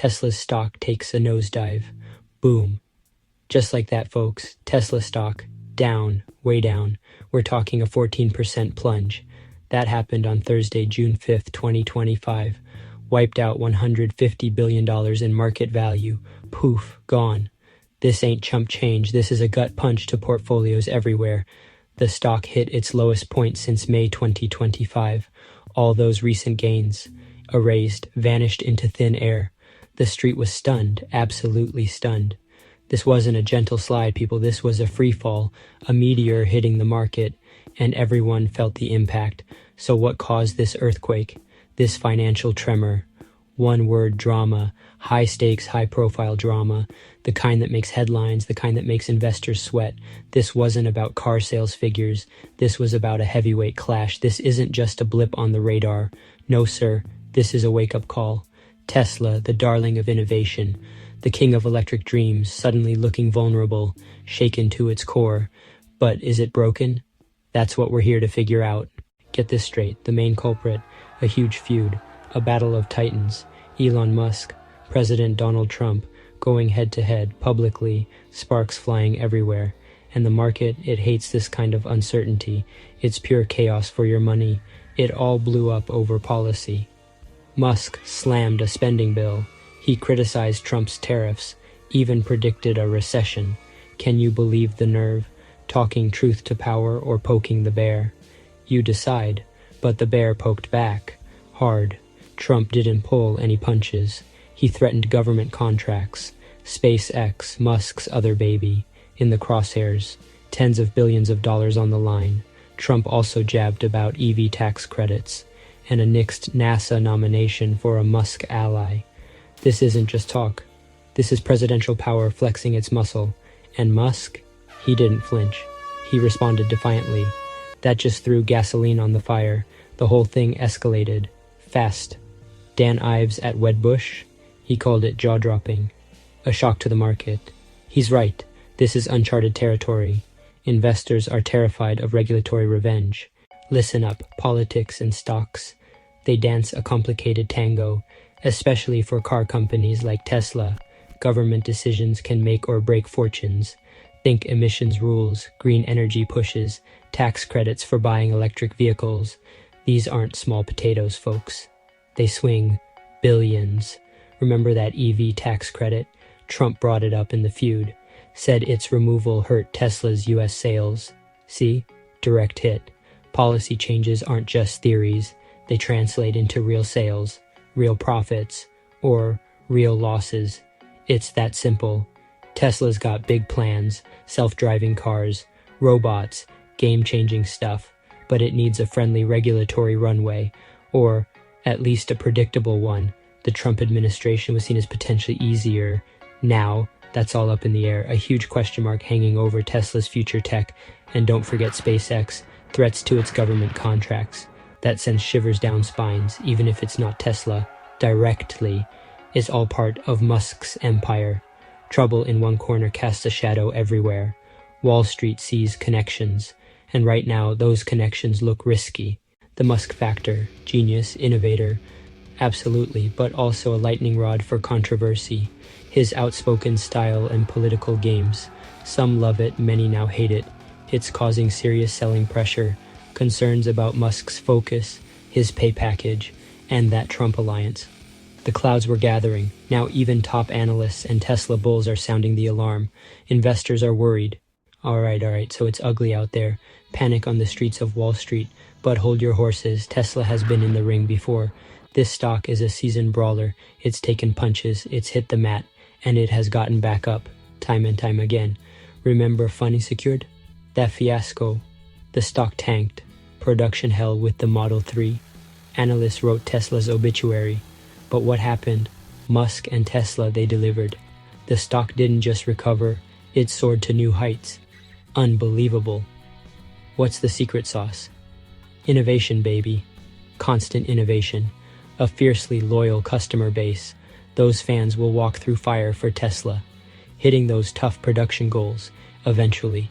Tesla's stock takes a nosedive. Boom. Just like that, folks. Tesla stock, down, way down. We're talking a 14% plunge. That happened on Thursday, June 5th, 2025. Wiped out $150 billion in market value. Poof, gone. This ain't chump change. This is a gut punch to portfolios everywhere. The stock hit its lowest point since May 2025. All those recent gains, erased, vanished into thin air. The street was stunned, absolutely stunned. This wasn't a gentle slide, people. This was a free fall, a meteor hitting the market, and everyone felt the impact. So what caused this earthquake, this financial tremor? One word: drama. High stakes, high profile drama. The kind that makes headlines, the kind that makes investors sweat. This wasn't about car sales figures. This was about a heavyweight clash. This isn't just a blip on the radar. No, sir. This is a wake-up call. Tesla, the darling of innovation, the king of electric dreams, suddenly looking vulnerable, shaken to its core. But is it broken? That's what we're here to figure out. Get this straight. The main culprit, a huge feud, a battle of titans. Elon Musk, President Donald Trump, going head-to-head, publicly, sparks flying everywhere. And the market, it hates this kind of uncertainty. It's pure chaos for your money. It all blew up over policy. Musk slammed a spending bill. He criticized Trump's tariffs, even predicted a recession. Can you believe the nerve? Talking truth to power or poking the bear? You decide, but the bear poked back. Hard. Trump didn't pull any punches. He threatened government contracts. SpaceX, Musk's other baby, in the crosshairs. Tens of billions of dollars on the line. Trump also jabbed about EV tax credits and a nixed NASA nomination for a Musk ally. This isn't just talk. This is presidential power flexing its muscle. And Musk, he didn't flinch. He responded defiantly. That just threw gasoline on the fire. The whole thing escalated. Fast. Dan Ives at Wedbush, he called it jaw-dropping. A shock to the market. He's right. This is uncharted territory. Investors are terrified of regulatory revenge. Listen up, politics and stocks. They dance a complicated tango, especially for car companies like Tesla. Government decisions can make or break fortunes. Think emissions rules, green energy pushes, tax credits for buying electric vehicles. These aren't small potatoes, folks. They swing billions. Remember that EV tax credit? Trump brought it up in the feud. Said its removal hurt Tesla's US sales. See? Direct hit. Policy changes aren't just theories. They translate into real sales, real profits, or real losses. It's that simple. Tesla's got big plans, self-driving cars, robots, game-changing stuff, but it needs a friendly regulatory runway, or at least a predictable one. The Trump administration was seen as potentially easier. Now, that's all up in the air, a huge question mark hanging over Tesla's future tech. And don't forget SpaceX, threats to its government contracts. That sends shivers down spines, even if it's not Tesla directly. Is all part of Musk's empire. Trouble in one corner casts a shadow everywhere. Wall Street sees connections, and right now those connections look risky. The Musk factor, genius, innovator, absolutely, but also a lightning rod for controversy. His outspoken style and political games. Some love it, many now hate it. It's causing serious selling pressure, concerns about Musk's focus, his pay package, and that Trump alliance. The clouds were gathering. Now even top analysts and Tesla bulls are sounding the alarm. Investors are worried. All right, so it's ugly out there. Panic on the streets of Wall Street. But hold your horses. Tesla has been in the ring before. This stock is a seasoned brawler. It's taken punches, it's hit the mat, and it has gotten back up, time and time again. Remember Funny Secured? That fiasco. The stock tanked. Production hell with the Model 3. Analysts wrote Tesla's obituary. But what happened? Musk and Tesla, they delivered. The stock didn't just recover, it soared to new heights. Unbelievable. What's the secret sauce? Innovation, baby. Constant innovation. A fiercely loyal customer base. Those fans will walk through fire for Tesla, hitting those tough production goals, eventually,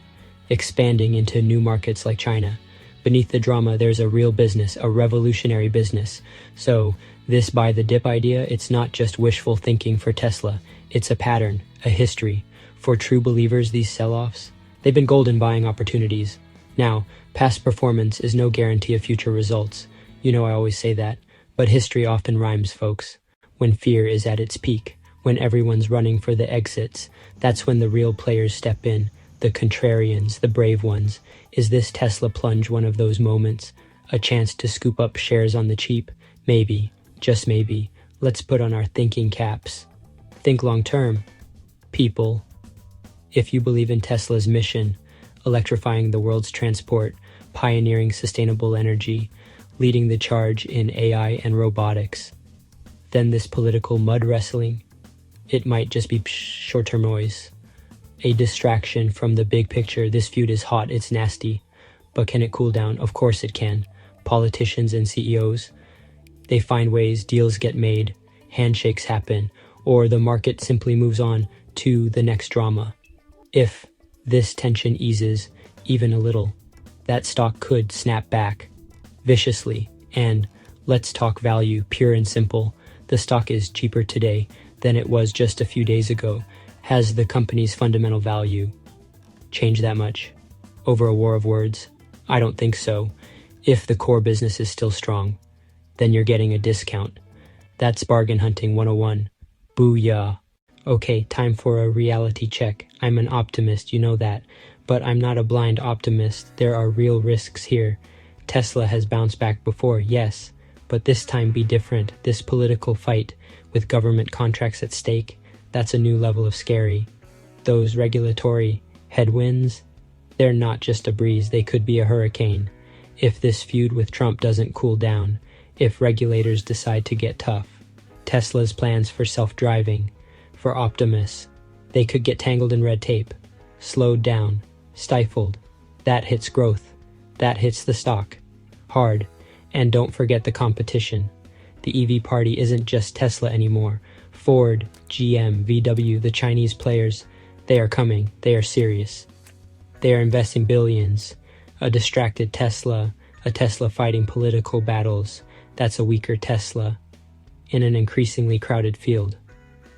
expanding into new markets like China. Beneath the drama, there's a real business, a revolutionary business. So, This buy the dip idea, it's not just wishful thinking for Tesla. It's a pattern, a history. For true believers, these sell-offs, they've been golden buying opportunities. Now, past performance is no guarantee of future results. You know I always say that. But history often rhymes, folks. When fear is at its peak, when everyone's running for the exits, that's when the real players step in, the contrarians, the brave ones. Is this Tesla plunge one of those moments? A chance to scoop up shares on the cheap? Maybe, just maybe. Let's put on our thinking caps. Think long term. People, if you believe in Tesla's mission, electrifying the world's transport, pioneering sustainable energy, leading the charge in AI and robotics, then this political mud wrestling, it might just be short-term noise. A distraction from the big picture. This feud is hot, it's nasty. But can it cool down? Of course it can. Politicians and CEOs, they find ways, deals get made, handshakes happen, or the market simply moves on to the next drama. If this tension eases even a little, that stock could snap back viciously. And let's talk value, pure and simple. The stock is cheaper today than it was just a few days ago. Has the company's fundamental value changed that much over a war of words? I don't think so. If the core business is still strong, then you're getting a discount. That's bargain hunting 101. Booyah. Okay, time for a reality check. I'm an optimist, you know that. But I'm not a blind optimist. There are real risks here. Tesla has bounced back before, yes. But this time be different. This political fight with government contracts at stake, that's a new level of scary. Those regulatory headwinds, they're not just a breeze, they could be a hurricane. If this feud with Trump doesn't cool down, if regulators decide to get tough, Tesla's plans for self-driving, for optimists, they could get tangled in red tape, slowed down, stifled. That hits growth. That hits the stock. Hard. And don't forget the competition. The EV party isn't just Tesla anymore. Ford, GM, VW, the Chinese players, they are coming. They are serious. They are investing billions. A distracted Tesla, a Tesla fighting political battles, that's a weaker Tesla in an increasingly crowded field.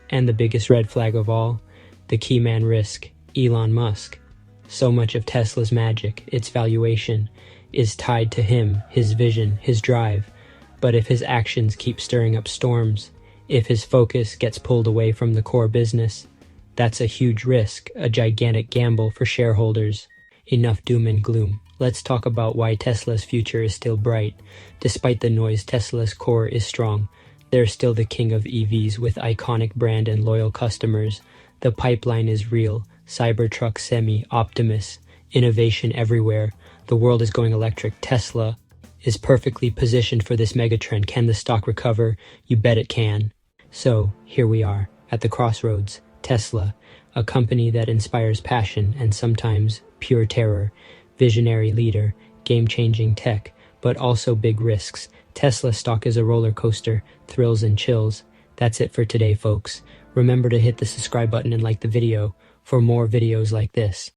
And the biggest red flag of all, the key man risk, Elon Musk. So much of Tesla's magic, its valuation, is tied to him, his vision, his drive. But if his actions keep stirring up storms, if his focus gets pulled away from the core business, that's a huge risk, a gigantic gamble for shareholders. Enough doom and gloom. Let's talk about why Tesla's future is still bright. Despite the noise, Tesla's core is strong. They're still the king of EVs with iconic brand and loyal customers. The pipeline is real. Cybertruck, Semi, Optimus, innovation everywhere. The world is going electric. Tesla is perfectly positioned for this megatrend. Can the stock recover? You bet it can. So, here we are, at the crossroads. Tesla, a company that inspires passion and sometimes pure terror. Visionary leader, game-changing tech, but also big risks. Tesla stock is a roller coaster, thrills and chills. That's it for today, folks. Remember to hit the subscribe button and like the video for more videos like this.